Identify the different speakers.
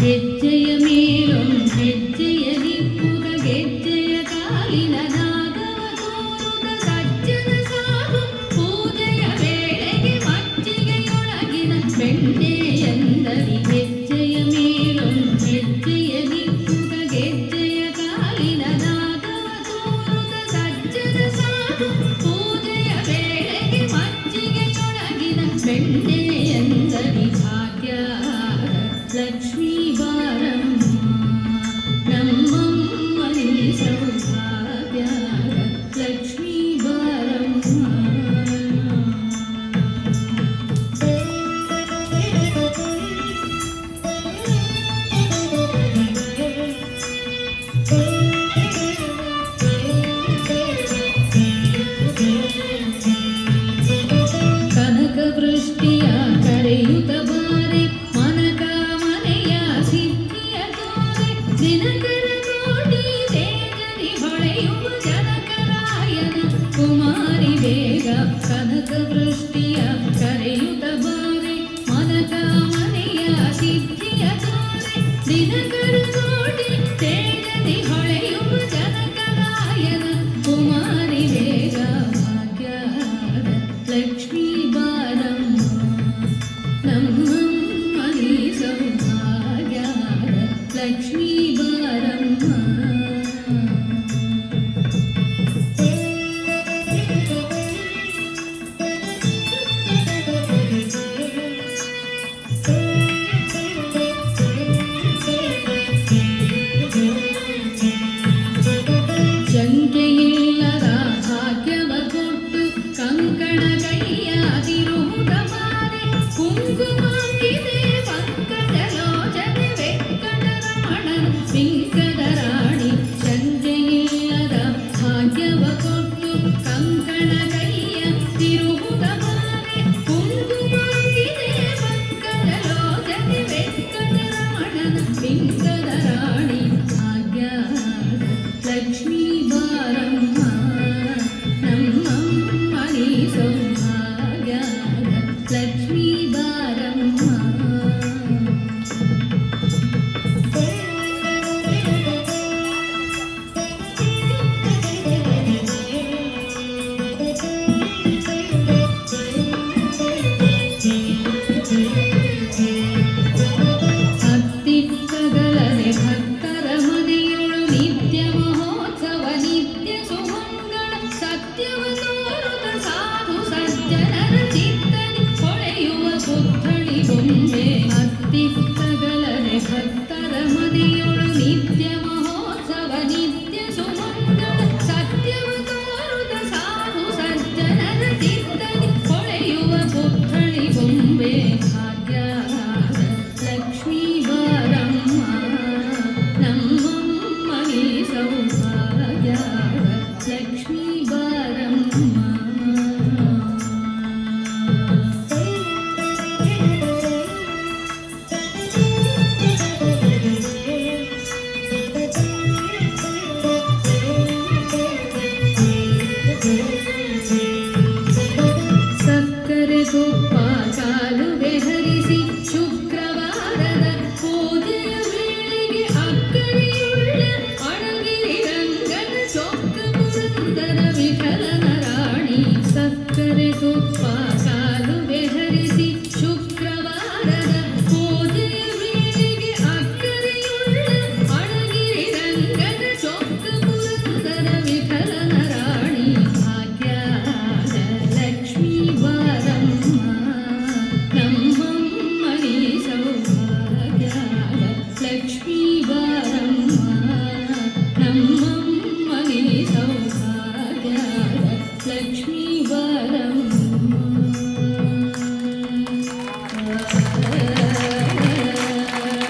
Speaker 1: ಹೆಜ್ಜೆಯ ಮೇಲೊಂದು ಹೆಜ್ಜೆಯ ದಿಕ್ಕುಗ ಗೆಜ್ಜೆಯ ಕಾಲಿನ ನಾದವ ತೋರುದ ಸಜ್ಜನ ಸಾಧು ಪೂಜೆಯ ವೇಳೆಗೆ ಮಜ್ಜಿಗೆಯೊಳಗಿನ ಬೆಣ್ಣೆಯಂದರಿ ಹೆಜ್ಜೆಯ ಮೇಲೊಂದು ಹೆಜ್ಜೆಯ ದಿಕ್ಕುಗ ಗೆಜ್ಜೆಯ ಕಾಲಿನ ನಾದವ ತೋರುದ ಸಜ್ಜನ ಸಾಧು ಪೂಜೆಯ ವೇಳೆಗೆ ಮಜ್ಜಿಗೆಯೊಳಗಿನ ಬೆಣ್ಣೆಯಂದರಿ ಭಾಗ್ಯ ಲಕ್ಷ್ಮೀ ಬಾರಮ್ಮ ನಮ್ಮಮ್ಮನಿ ಸೌಭಾಗ್ಯ ಲಕ್ಷ್ಮೀ ಬಾರಮ್ಮ. ಕನಕ ವೃಷ್ಟಿಯ ಕರೆಯುತ್ತ ಬಾರೆ ಮನಕ ಮನೆಯ ಸಿದ್ಧಿಯ ತೋರೆ ದಿನಕರ ಕೋಟಿ ತೇಜದಿ ಹೊಳೆಯುವ ಜನಕರಾಯನ ಕುಮಾರಿ ಬೇಗ. ಕನಕ ವೃಷ್ಟಿಯ ಕರೆಯುತ್ತ ಬಾರೆ ಮನಕ ಮನೆಯ ಸಿದ್ಧಿಯ ತೋರೆ ದಿನಕರ ಕೋಟಿ ತೇಜದಿ ಹೊಳೆಯುವ ಜನಕರಾಯನ ಕುಮಾರಿ ಬೇಗ. ಭಾಗ್ಯದ ಲಕ್ಷ್ಮೀ ಬಾರಮ್ಮ ನಮ್ಮಮ್ಮನಿ ಸೌಭಾಗ್ಯದ ಲಕ್ಷ್ಮೀ ಬಾರಮ್ಮ. ಶಂಕೆಯಿಲ್ಲದ ಭಾಗ್ಯವ ಕೊಟ್ಟು ಕಂಕಣ ಕೈಯ ತಿರುವುದ ಮಾರೆ ಕುಂಕುಮಾಂಗಿದೆ ವಂಕಟಲೋಚನೆ ವೆಂಕಟರಮಣನ ಪಿಂಕದ ರಾಣಿ. ಶಂಕೆಯಿಲ್ಲದ ಭಾಗ್ಯವ ಕೊಟ್ಟು ಕಂಕಣ ಕೈಯ ತಿರುವುದ ಮಾರೆ ಕುಂಕುಮಾಂಗಿದೆ ವಂಕಟಲೋಚನೆ ವೆಂಕಟರಮಣನ ಪಿಂಕದ ರಾಣಿ. ಭಾಗ್ಯದ ಲಕ್ಷ್ಮೀ ಬಾರಮ್ಮ ನಮ್ಮಮ್ಮನಿ ಸೌಭಾಗ್ಯದ ಲಕ್ಷ್ಮೀ ಬಾರಮ್ಮ. ಹತ್ತಿಕ್ಕಗಲನೆ ಭಕ್ತರ ಮನೆಯೊಳು ನಿತ್ಯ ಮಹೋತ್ಸವ ನಿತ್ಯ ಸುಮಂಗಳ ಸತ್ಯವ ತೋರುದ ಸಾಧು ಸಜ್ಜನರ ಚಿತ್ತನಿ ಹೊಳೆಯುವ ಪುತ್ಥಳಿ ಬೊಂಬೆ. ಹತ್ತಿಕ್ಕಗಲನೆ ಭಕ್ತರ ಮನೆಯೊಳು ನಿತ್ಯ ಮಹೋತ್ಸವ ನಿತ್ಯ ಸುಮಂಗಳ ಸತ್ಯವ ತೋರುದ ಸಾಧು ಸಜ್ಜನರ ಚಿತ್ತನಿ ಹೊಳೆಯುವ ಪುತ್ಥಳಿ ಬೊಂಬೆ. ಭಾಗ್ಯದ ಲಕ್ಷ್ಮೀ ಬಾರಮ್ಮ ನಮ್ಮಮ್ಮನಿ ಸೌಭಾಗ್ಯದ ಲಕ್ಷ್ಮೀ ಬಾರಮ್ಮ. ಸಕ್ಕರೆ ತುಪ್ಪ ಕಾಲುವೆ ಹರಿಸಿ ಶುಕ್ರವಾರದ ಪೂಜೆಯ ವೇಳೆಗೆ ಅಕ್ಕರೆಯುಳ್ಳ ಅಡಗಿರಿ ರಂಗನ ಚೊಕ್ಕ ಪುರಂದರ ವಿಠಲನ ರಾಣಿ. ಸಕ್ಕರೆ ತುಪ್ಪ ಕಾಲುವೆ ಹರಿಸಿ ಶುಕ್ರವಾರದ ಪೂಜೆಯ ವೇಳೆಗೆ ಅಕ್ಕರೆಯುಳ್ಳ ಅಡಗಿರಿ ರಂಗನ ಚೊಕ್ಕ ಪುರಂದರ ವಿಠಲನ ರಾಣಿ. ಭಾಗ್ಯದ ಲಕ್ಷ್ಮೀ ಬಾರಮ್ಮ ನಮ್ಮಮ್ಮನಿ ಸೌಭಾಗ್ಯದ ಲಕ್ಷ್ಮೀ ಬಾರಮ್ಮ ನಮ್ಮಮ್ಮನಿ ಸೌಭಾಗ್ಯದ ಲಕ್ಷ್ಮೀ ಬಾರಮ್ಮ.